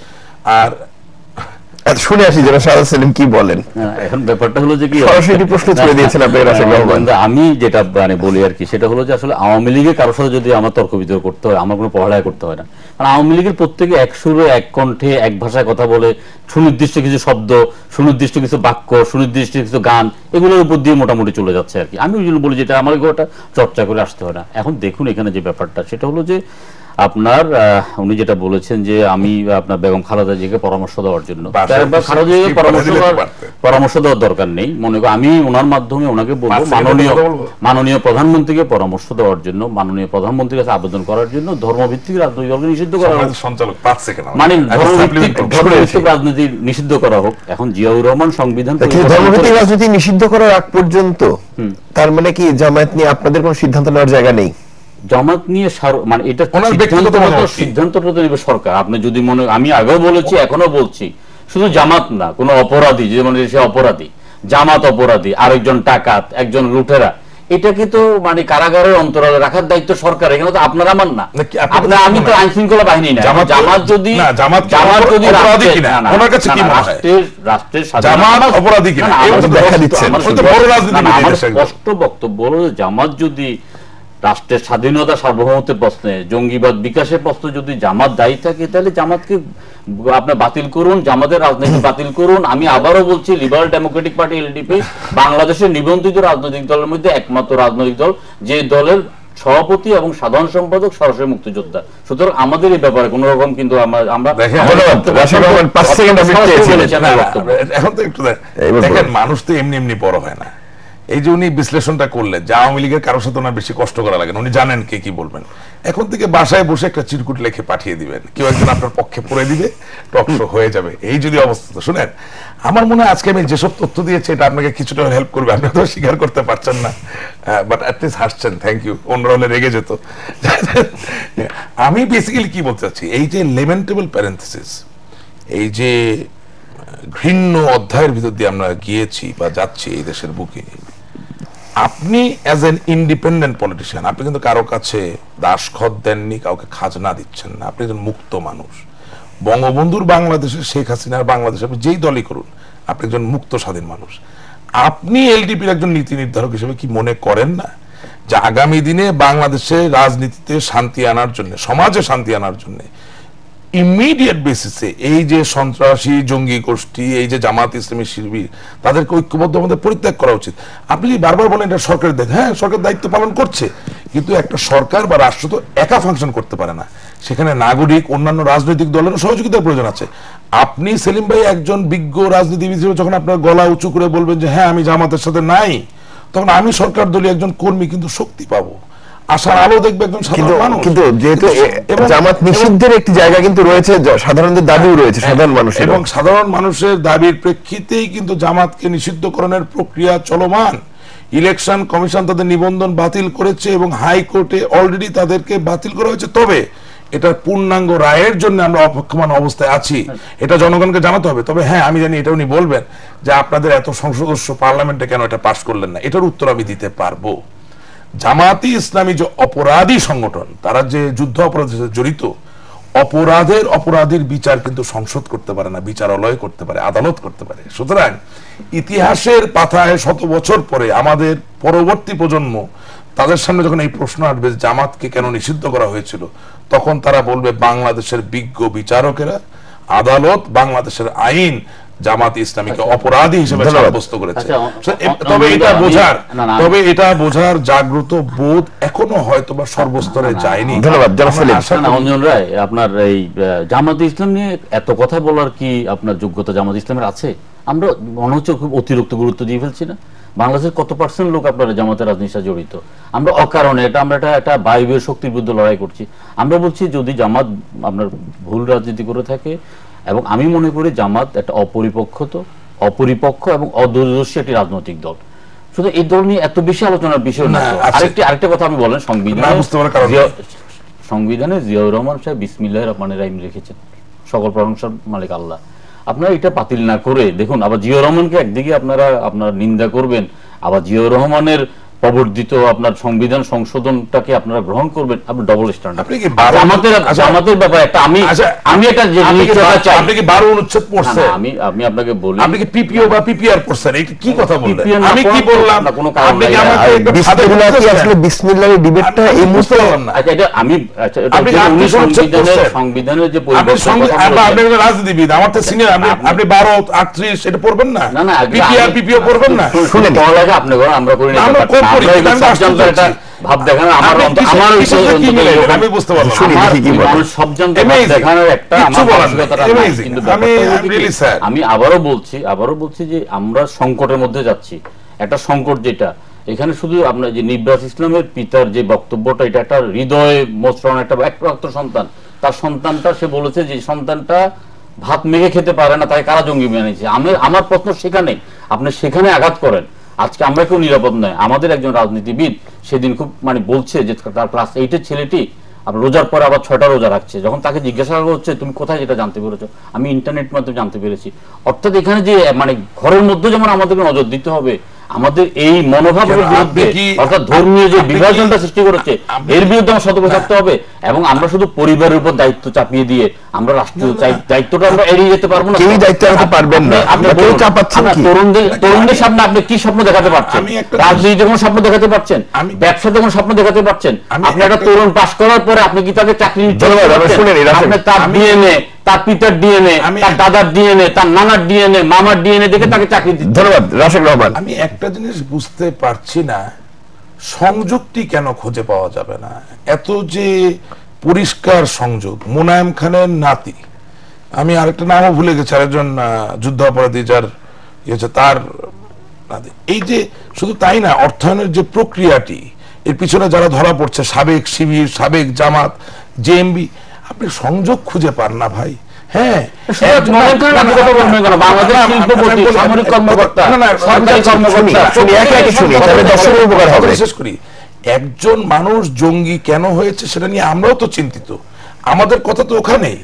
আর শুনে আসি যেন শাহাদাত সেলিম কি বলেন। এখন ব্যাপারটা হলো যে কি, সরাসরি প্রশ্ন তুলে দিয়েছেন আপনি রাশেদ রহমান। আমি যেটা মানে বলি আর কি, সেটা হলো যে আসলে আওয়ামী লীগের কারোর সাথে যদি আমার তর্ক বিতর্ক করতে হয়, আমার কোনো পড়ালেখা করতে হয় না। কারণ আওয়ামী লীগের প্রত্যেকে এক সুরে এক কণ্ঠে এক ভাষায় কথা বলে, সুনির্দিষ্ট কিছু শব্দ, সুনির্দিষ্ট কিছু বাক্য, সুনির্দিষ্ট কিছু গান, এগুলোর উপর দিয়ে মোটামুটি চলে যাচ্ছে আর কি। আমি ওই জন্য বলি যেটা আমার ওটা চর্চা করে আসতে হয় না। এখন দেখুন এখানে যে ব্যাপারটা, সেটা হলো যে আপনার উনি যেটা বলেছেন যে আমি আপনার বেগম খালেদা জিয়াকে পরামর্শ দেওয়ার জন্য, পরামর্শ দেওয়ার দরকার নেই। মনে করি আমি ওনার মাধ্যমে ওনাকে বলবো মাননীয় প্রধানমন্ত্রীকে পরামর্শ দেওয়ার জন্য, মাননীয় প্রধানমন্ত্রীর কাছে আবেদন করার জন্য ধর্মভিত্তিক রাজনৈতিক দলকে নিষিদ্ধ করা হোক, মানে ধর্মভিত্তিক রাজনীতি নিষিদ্ধ করা হোক। এখন জিয়াউর রহমান সংবিধান ধর্মভিত্তিক রাজনীতি নিষিদ্ধ করার আগ পর্যন্ত তার মানে কি জামায়াত নিয়ে আপনাদের কোনো সিদ্ধান্ত নেওয়ার জায়গা নেই? জামাত নিয়ে মানে এটা সিদ্ধান্তটা তো নেবে সরকার। আপনি যদি মনে, আমি আগেও বলেছি এখনো বলছি, শুধু জামাত না, কোন অপরাধী যে মানে সে অপরাধী, জামাত অপরাধী, আরেকজন টাকাত, একজন লুটেরা, এটাকে তো মানে কারাগারের অন্তরালে রাখার দায়িত্ব সরকার। এখানে তো আপনার আমার না, আপনার আমি তো আইন শৃঙ্খলা বাহিনী না। জামাত যদি রাষ্ট্রের স্পষ্ট বক্তব্য হলো, জামাত যদি রাষ্ট্রের স্বাধীনতা সার্বভৌমত্বের প্রশ্নে, জঙ্গিবাদ বিকাশের প্রশ্নে যদি জামাত দায়ী থাকে, তাহলে জামাতকে আপনি বাতিল করুন, জামাতের রাজনীতি বাতিল করুন। আমি আবারও বলছি, লিবারেল ডেমোক্রেটিক পার্টি এলডিপি বাংলাদেশের নিবন্ধিত রাজনৈতিক দলের মধ্যে একমাত্র রাজনৈতিক দল যে দলের সভাপতি এবং সাধারণ সম্পাদক সরাসরি মুক্তিযোদ্ধা। সুতরাং আমাদের এই ব্যাপারে কোন রকম কিন্তু মানুষ তো এমনি এমনি বড় হয় না। এই যে উনি বিশ্লেষণটা করলেন যে আওয়ামী লীগের কারোর সাথে ওনার বেশি কষ্ট করা লাগে না, উনি জানেন কে কি বলবেন। এখন থেকে বাসায় বসে একটা চিরকুট লিখে পাঠিয়ে দিবেন, কেউ একজন আপনার পক্ষে পড়ে দিবে, টক শো হয়ে যাবে। এই যদি অবস্থা, শুনেন আমার মনে হয় আজকে আমি যেসব তথ্য দিয়েছি এটা আপনাকে কিছুটা হেল্প করবে। আপনি তো স্বীকার করতে পারছেন না, বাট অ্যাটলিস্ট হাসছেন, থ্যাংক ইউ। অন্য হলে রেগে যেত। আমি বেসিক্যালি কি বলতে চাচ্ছি, এই যে লেমেন্টেবল প্যারেন্থেসিস, এই যে ঘৃণ্য অধ্যায়ের ভিতর দিয়ে আমরা গিয়েছি বা যাচ্ছি এই দেশের বুকে, আপনি অ্যাজ এন ইন্ডিপেন্ডেন্ট পলিটিশিয়ান, আপনি কিন্তু কারো কাছে দাসখত দেননি, কাউকে খাজনা দিচ্ছেন না, আপনি একজন মুক্ত মানুষ। বঙ্গবন্ধুর বাংলাদেশে, শেখ হাসিনার বাংলাদেশে, আপনি যেই দলই করুন, আপনি একজন মুক্ত স্বাধীন মানুষ। আপনি এলডিপির একজন নীতি নির্ধারক হিসেবে কি মনে করেন না যে আগামী দিনে বাংলাদেশে রাজনীতিতে শান্তি আনার জন্য, সমাজে শান্তি আনার জন্য ইমিডিয়েট বেসিসে এই যে সন্ত্রাসী জঙ্গি গোষ্ঠী, এই যে জামাত ইসলামী শিবির, তাদেরকে ঐক্যবদ্ধ আমাদের পরিত্যাগ করা উচিত। আপনি কি বারবার বলেন এটা সরকারের দায়িত্ব, হ্যাঁ সরকার দায়িত্ব পালন করছে, কিন্তু একটা সরকার বা রাষ্ট্র তো একা ফাংশন করতে পারে না, সেখানে নাগরিক অন্যান্য রাজনৈতিক দলেরও সহযোগিতার প্রয়োজন আছে। আপনি সেলিম ভাই একজন বিজ্ঞ রাজনীতিবিদ হিসেবে যখন আপনার গলা উঁচু করে বলবেন যে হ্যাঁ আমি জামাতের সাথে নাই, তখন আমি সরকার দলীয় একজন কর্মী কিন্তু শক্তি পাবো, আশার আলো দেখবে একজন সাধারণ মানুষ। কিন্তু যেহেতু জামাত নিষিদ্ধের একটি জায়গা কিন্তু রয়েছে, সাধারণদের দাবিও রয়েছে সাধারণ মানুষের, এবং সাধারণ মানুষের দাবির প্রেক্ষিতেই কিন্তু জামাতকে নিষিদ্ধকরণের প্রক্রিয়া চলমান। ইলেকশন কমিশন তাদের নিবন্ধন বাতিল করেছে এবং হাইকোর্টে অলরেডি তাদেরকে বাতিল করা হয়েছে। তবে এটার পূর্ণাঙ্গ রায়ের জন্য আমরা অপেক্ষমান অবস্থায় আছি, এটা জনগণকে জানাতে হবে। তবে হ্যাঁ আমি জানি এটা উনি বলবেন যে আপনাদের এত সংসদ সদস্য পার্লামেন্টে কেন এটা পাশ করলেন না, এটার উত্তর আমি দিতে পারবো। জামাতি ইসলামী যে অপরাধী সংগঠন, তারা যে যুদ্ধ অপরাধের সাথে জড়িত, অপরাধীর বিচার কিন্তু সংসদ করতে পারে না, বিচারালয় করতে পারে, আদালত করতে পারে। সুতরাং ইতিহাসের পাতায় শত বছর পরে আমাদের পরবর্তী প্রজন্ম তাদের সামনে যখন এই প্রশ্ন আসবে জামাতকে কেন নিষিদ্ধ করা হয়েছিল, তখন তারা বলবে বাংলাদেশের বিজ্ঞ বিচারকেরা, আদালত, বাংলাদেশের আইন জামাত ইসলামীকে অপরাধী হিসেবে সাব্যস্ত করেছে। তবে এটা বোঝার জাগ্রত বোধ এখনো হয়তো বা সর্বস্তরে যায়নি। ধন্যবাদ অঞ্জন রায়। আপনার এই জামাত ইসলাম নিয়ে এত কথা বলার কি আপনার যোগ্যতা জামাত ইসলামের আছে? আমরা মনে হচ্ছে খুব অতিরিক্ত গুরুত্ব দিয়ে ফেলছি না? বাংলাদেশের কত পার্সেন্ট লোক আপনার জামাতের রাজনীতির সাথে জড়িত? আমরা অকারণে আমরা একটা বায়বীয় শক্তির বিরুদ্ধে লড়াই করছি। আমরা বলছি যদি জামাত আপনার ভুল রাজনীতি করে থাকে, এবং আমি মনে করি জামাত একটা অপরিপক্ষ এবং অদূরদর্শী একটি রাজনৈতিক দল, শুধু এই দল নিয়ে এত বেশি আলোচনার বিষয় না। আরেকটা কথা আমি বলেন, সংবিধানে জিয়াউর রহমান সাহেব বিসমিল্লাহির রহমানির রহিম লিখেছেন, সকল প্রশংসার মালিক আল্লাহ। আপনারা এটা বাতিল না করে দেখুন, আবার জিয়াউর রহমানকে একদিকে আপনারা নিন্দা করবেন, আবার জিয়াউর রহমানের প্রবর্তিত আপনার সংবিধান সংশোধনটাকে আপনারা গ্রহণ করবেন, আপনি ডবল স্ট্যান্ডার্ড। আমাদের ব্যাপারে একটা আমি একটা আপনি কি 12 অনুচ্ছেদ পড়ছেন? আমি আপনাকে বলি, আপনি কি পিপিও বা পিপিআর পড়ছেন? এটা কি কথা বললেন? আমি কি বললাম? কোনো কারণ নাই। আসলে বিসমিল্লাহির ডিবেটটা এই মুহূর্তে এটা আমি সংবিধানের যে আপনি রাজনীতিবিদ, আমার তো সিনিয়র, আপনি 12 38 এটা পড়বেন না? না পিপিআর পিপিও পড়বেন না? শুনেন পড়ালেখা আপনি করেন, আমরা করি না। ভাব দেখানো আমি বুঝতে পারলাম, সব জানতে দেখানোর একটা আমি আবারও বলছি যে আমরা সংকটের মধ্যে যাচ্ছি। একটা সংকট যেটা এখানে শুধু আপনার যে নিব্রাস ইসলামের পিতার যে বক্তব্যটা, এটা একটা হৃদয় মোচড়ানো একটা সন্তান, তার সন্তানটা সে বলেছে যে সন্তানটা ভাত মেঘে খেতে পারে না, তাই কারা জঙ্গি বানিয়েছে। আমার প্রশ্ন সেখানে, আপনি সেখানে আঘাত করেন। আজকে আমরা কেউ নিরাপদ নয়। আমাদের একজন রাজনীতিবিদ সেদিন খুব বলছে যে তার ক্লাস 8-এর ছেলেটি আপনার রোজার পরে আবার 6টা রোজা রাখছে। যখন তাকে জিজ্ঞাসা করা হচ্ছে তুমি কোথায় যেটা জানতে পেরেছো, আমি ইন্টারনেট মাধ্যমে জানতে পেরেছি। অর্থাৎ এখানে যে ঘরের মধ্যে যেমন আমাদেরকে নজর দিতে হবে, আমাদের এই মনোভাবের বিরুদ্ধে, অর্থাৎ ধর্মীয় যে বিভাজনটা সৃষ্টি করেছে এর বিরুদ্ধে আমরা সতর্ক থাকতে হবে। এবং আমরা শুধু পরিবারের উপর দায়িত্ব চাপিয়ে দিয়ে আমরা রাষ্ট্রীয় দায়িত্বটা আমরা এড়িয়ে যেতে পারবো না। কেউ দায়িত্ব নিতে পারবেন না। আপনি তরুণদের সামনে আপনি কি স্বপ্ন দেখাতে পারছেন? রাজনীতিতে কোন স্বপ্ন দেখাতে পারছেন? ব্যবসাতে কোন স্বপ্ন দেখাতে পারছেন? আপনি একটা তরুণ পাশ করার পরে আপনি কি তাকে চাকরি নিতে আপনি তার ডিএনএ, তার পিতার ডিএনএ, তার দাদার ডিএনএ, তার নানার ডিএনএ, মামার ডিএনএ দেখে তাকে চাকরি দিতে? ধন্যবাদ রাশেদ রহমান। আমি একটা জিনিস বুঝতে পারছি না, সংযোগটি কেন খুঁজে পাওয়া যাবে না? এত যে পরিষ্কার সংযোগ, মোনায়েম খানের নাতি, আমি আরেকটা নামও ভুলে গেছি, আরেকজন যুদ্ধ অপরাধী যার তার নাতি। এই যে শুধু তাই না, অর্থায়নের যে প্রক্রিয়াটি, এর পিছনে যারা ধরা পড়ছে, সাবেক শিবির, সাবেক জামাত, জেএমবি, আপনি সংযোগ খুঁজে পান না ভাই। হ্যাঁ, একজন মানুষ জঙ্গি কেন হয়েছে সেটা নিয়ে আমরাও তো চিন্তিত। আমাদের কথা তো ওখানেই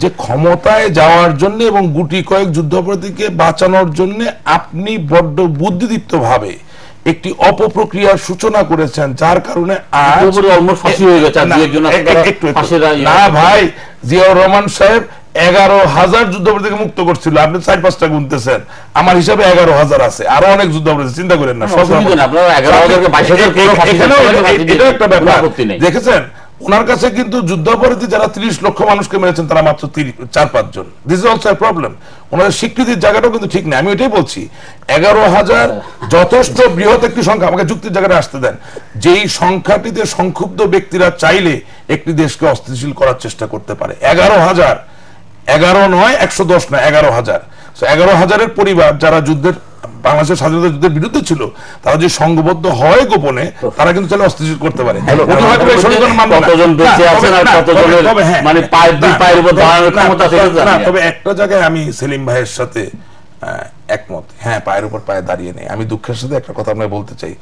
যে ক্ষমতায় যাওয়ার জন্য এবং গুটি কয়েক যুদ্ধাপরাধীকে বাঁচানোর জন্য আপনি বড্ড বুদ্ধিদীপ্ত ভাবে একটি অপপ্রক্রিয়ার সূচনা করেছেন, যার কারণে না ভাই, জিয়াউর রহমান সাহেব 11,000 যুদ্ধাপরাধীকে মুক্ত করছিল, আপনি 4-5টা গুনতেছেন, আমার হিসাবে 11,000 আছে, আরো অনেক যুদ্ধাপরাধী, চিন্তা করেন না। দেখেছেন ওনার কাছে কিন্তু যুদ্ধাপরাধী যারা 30 লক্ষ মানুষকে মেরেছেন তারা মাত্র 4-5 জন। This is also a problem. ওনাদের স্বীকৃতির জায়গাটাও কিন্তু ঠিক নেই। আমি এটাই বলছি 11,000 যথেষ্ট বৃহৎ একটি সংখ্যা। আমাকে যুক্তির জায়গাটা আসতে দেন। যেই সংখ্যাটিতে সংক্ষুব্ধ ব্যক্তিরা চাইলে একটি দেশকে অস্থিতিশীল করার চেষ্টা করতে পারে। 11,000, 11 নয়, 110 নয়, 11,000। 11,000-এর পরিবার যারা যুদ্ধের, বাংলাদেশের স্বাধীনতা যুদ্ধের বিরুদ্ধে ছিল, তারা যে সংঘবদ্ধ হয় গোপনে, তারা কিন্তু চাইলে অস্থিতিশীল করতে পারে। তবে একটা জায়গায় আমি সেলিম ভাইয়ের সাথে একমত। হ্যাঁ, পায়ের উপর পায়ে দাঁড়িয়ে নেই। আমি দুঃখের সাথে একটা কথা আপনাকে বলতে চাই,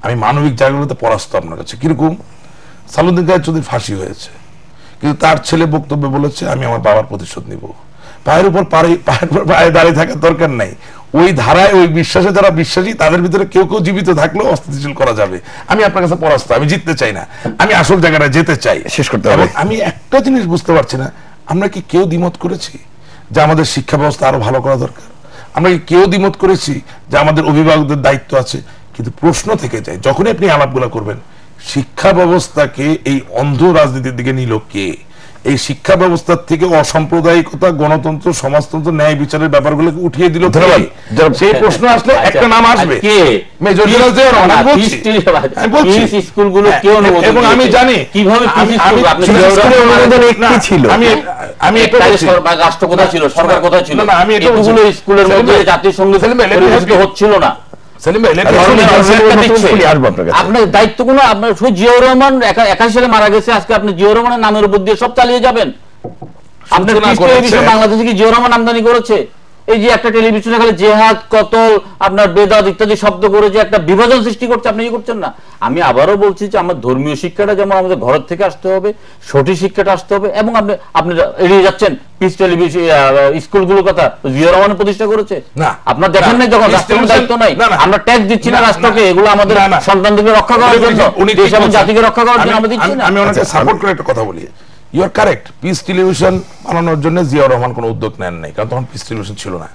আমি মানবিক জায়গাগুলোতে পরাস্ত আপনার কাছে। কিরকম? সালাউদ্দিন গায়ের চৌধুরীর ফাঁসি হয়েছে, কিন্তু তার ছেলে বক্তব্যে বলেছে আমি আমার বাবার প্রতিশোধ নিব। পায়ের উপর পায়ে দাঁড়িয়ে থাকার দরকার নাই। ওই ধারায়, ওই বিশ্বাসে যারা বিশ্বাসী, তাদের ভিতরে কেউ কেউ জীবিত থাকলেও অস্থিতিশীল করা যাবে। আমি আপনার কাছে পরাস্ত, আমি জিততে চাই না, আমি আসল জায়গাটা যেতে চাই। শেষ করতে হবে। আমি একটা জিনিস বুঝতে পারছি না, আমরা কি কেউ দ্বিমত করেছি যে আমাদের শিক্ষা ব্যবস্থা আরো ভালো করা দরকার? আমরা কি কেউ দ্বিমত করেছি যে আমাদের অভিভাবকদের দায়িত্ব আছে? কিন্তু প্রশ্ন থেকে যায়, যখনই আপনি আলাপগুলো করবেন, শিক্ষা ব্যবস্থাকে এই অন্ধ রাজনীতির দিকে নিল কে? এই শিক্ষা ব্যবস্থার থেকে অসাম্প্রদায়িকতা, গণতন্ত্র, সমাজতন্ত্র, ন্যায় বিচারের ব্যাপারগুলোকে উঠিয়ে দিল কে? সেই প্রশ্ন আসলে একটা নাম আসবে, মেজর জেনারেল জিয়াউর রহমান। আমি বলছি স্কুলগুলো কেউ নেই, এবং আমি জানি কিভাবে আমি এটা রাষ্ট্র কোথায় ছিল, সরকার কোথায় ছিল, আমি এটা স্কুলের মধ্যে জাতীয় সঙ্গীত হচ্ছিল না। আপনার দায়িত্ব কোনো, আপনার জিয়াউর রহমান 81 সালে মারা গেছে, আজকে আপনি জিয়াউর রহমানের নামের উপর দিয়ে সব চালিয়ে যাবেন? আপনার বাংলাদেশে কি জিয়াউর রহমান আমদানি করেছে? এই যে একটা টেলিভিশনে খালি জেহাদ, কতল, আপনার বেদাত ইত্যাদি শব্দ করে যে একটা বিভাজন সৃষ্টি করছে, আপনি কি করছেন না? আমি আবারও বলছি যে আমার ধর্মীয় শিক্ষাটা যেমন আমাদের ঘর থেকে আসতে হবে, সঠিক শিক্ষাটা আসতে হবে, এবং আপনি এড়িয়ে যাচ্ছেন পিস টেলিভিশন স্কুলগুলোর কথা। জিয়া রহমান প্রতিষ্ঠা করেছে না, আপনার দেখেন নাই যখন রাষ্ট্রের দায়িত্ব নাই, আমরা ট্যাক্স দিচ্ছি না রাষ্ট্রকে, এগুলো আমাদের সন্তানদেরকে রক্ষা করার জন্য, দেশ এবং জাতিকে রক্ষা করার জন্য আমরা দিচ্ছি না। আমি ওনাকে সাপোর্ট করে একটা কথা বলি, you are correct. Peace Television বানানোর জন্য জিয়াউর রহমান কোনো উদ্যোগ নেন নাই, কারণ তখন পিস টেলিভিশন ছিল না।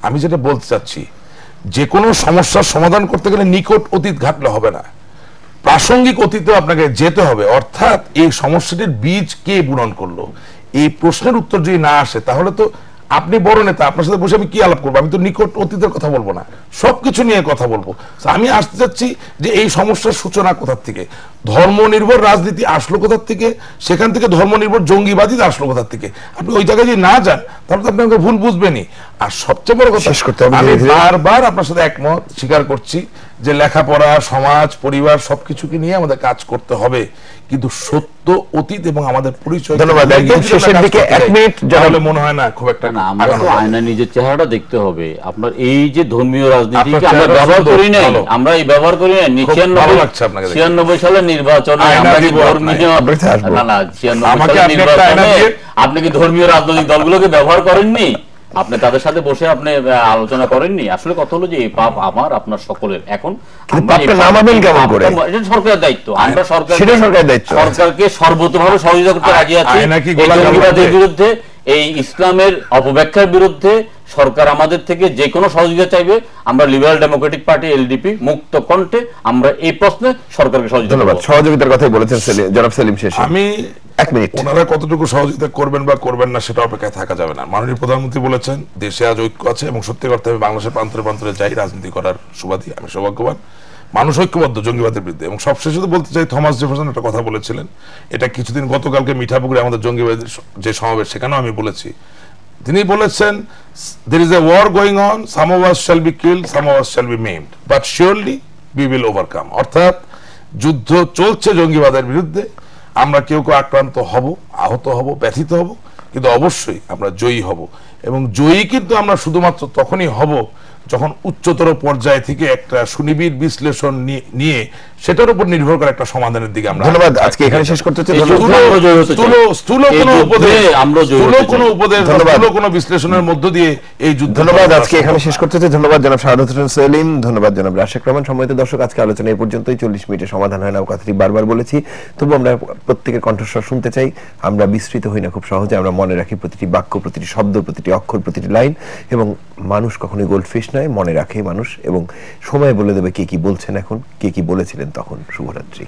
আমি যেটা বলতে চাচ্ছি, যে কোনো সমস্যার সমাধান করতে গেলে নিকট অতীত ঘাটলে হবে না, প্রাসঙ্গিক অতীতে আপনাকে যেতে হবে। অর্থাৎ এই সমস্যাটির বীজ কে বুনন করলো, এই প্রশ্নের উত্তর যদি না আসে, তাহলে তো আপনি বড় নেতা, আপনার সাথে বসে আমি কি আলাপ করবো? আমি তো নিকট অতীতের কথা বলবো না, সবকিছু নিয়ে কথা বলবো। আমি আসতে চাচ্ছি যে এই সমস্যার সূচনা কোথার থেকে, ধর্মনির্ভর রাজনীতি আসলো কোথার থেকে, সেখান থেকে ধর্মনির্ভর জঙ্গিবাদী আসলো কোথার থেকে। আপনি ওই জায়গায় যদি না যান, তাহলে তো আপনি আমাকে ভুল বুঝবেনই। আর সবচেয়ে বড় কথা, আমি বারবার আপনার সাথে একমত স্বীকার করছি যে লেখাপড়া, সমাজ, পরিবার সবকিছুকে নিয়ে আমাদের কাজ করতে হবে, কিন্তু সত্য অতীত এবং আমাদের পরিচয়। ধন্যবাদ। একদম শেষের দিকে 1 মিনিট জানালে মনে হয় না খুব একটা। আমরা তো আয়না নিজের চেহারাটা দেখতে হবে। আপনার এই যে ধর্মীয় রাজনীতিকে আমরা ব্যবহার করি নাই, আমরা এই ব্যবহার করি নাই। 96 সালের নির্বাচনে আমরা কি ধর্মীয়, না 96 সালের নির্বাচনে আপনি কি ধর্মীয় রাজনৈতিক দলগুলোকে ব্যবহার করেননি? আপনি তাদের সাথে বসে আপনি আলোচনা করেননি? আসলে কথা হলো যে এই পাপ আমার, আপনার সকলের। এখন সরকারের দায়িত্ব, আমরা সরকারকে সর্বতভাবে সহযোগিতা করতে রাজি আছি। জঙ্গিবাদের বিরুদ্ধে, এই ইসলামের অপব্যাখ্যার বিরুদ্ধে সরকার আমাদের থেকে যে কোনো সহযোগিতা চাইবে। আমরা লিবারেল ডেমোক্রেটিক পার্টি এলডিপি মুক্ত কণ্ঠে আমরা এই প্রশ্নে সরকারকে সহযোগিতার কথাই বলেছেন জনাব সেলিম। শেষে আমি 1 মিনিট, ওনারা কতটুকু সহযোগিতা করবেন বা করবেন না সেটা অপেক্ষায় থাকা যাবে না। মাননীয় প্রধানমন্ত্রী বলেছেন দেশে আজ ঐক্য আছে, এবং সত্যি করতে হবে বাংলাদেশের প্রান্তরে প্রান্তরে যাই রাজনীতি করার সুবাদী। আমি সৌভাগ্যবান, মানুষ ঐক্যবদ্ধ জঙ্গিবাদের বিরুদ্ধে। এবং সবশেষে তো বলতে চাই, থমাস জেফারসন একটা কথা বলেছিলেন, এটা কিছুদিন গতকালকে মিঠাপুকুরে আমাদের জঙ্গিবাদের যে সমাবেশ, সেখানেও আমি বলেছি। তিনি বলেছেন, there is a war going on, some of us shall be killed, some of us shall be maimed, but surely we will overcome। অর্থাৎ যুদ্ধ চলছে জঙ্গিবাদের বিরুদ্ধে, আমরা কেউ কেউ আক্রান্ত হব, আহত হব, ব্যথিত হব, কিন্তু অবশ্যই আমরা জয়ী হব। এবং জয়ী কিন্তু আমরা শুধুমাত্র তখনই হব যখন উচ্চতর পর্যায় থেকে একটা সুনিবিড় বিশ্লেষণ নিয়ে সেটার উপর নির্ভর করে একটা সমাধানের দিকে আমরা। ধন্যবাদ। আজকে এখানে শেষ করতে চাই। স্থূল কোনো উপদেশ, কোনো বিশ্লেষণের মধ্য দিয়ে এই যুদ্ধ। ধন্যবাদ। আজকে এখানে শেষ করতে চাই। ধন্যবাদ জনাব শাহাদাত হোসেন সেলিম, ধন্যবাদ জনাব রাশেক রহমান। সম্মানিত দর্শক, আজকে আলোচনা এই পর্যন্তই। 40 মিনিটে সমাধান হয় না, কথাটি বারবার বলেছি, তবু আমরা প্রত্যেকের কণ্ঠস্বর শুনতে চাই। আমরা বিস্তৃত হই না খুব সহজে, আমরা মনে রাখি প্রতিটি বাক্য, প্রতিটি শব্দ, প্রতিটি অক্ষর, প্রতিটি লাইন। এবং মানুষ কখনোই গোল্ডফিশ নয়, মনে রাখে মানুষ, এবং সময় বলে দেবে কে কি বলছেন এখন, কে কি বলেছিলেন তখন। শুভরাত্রি।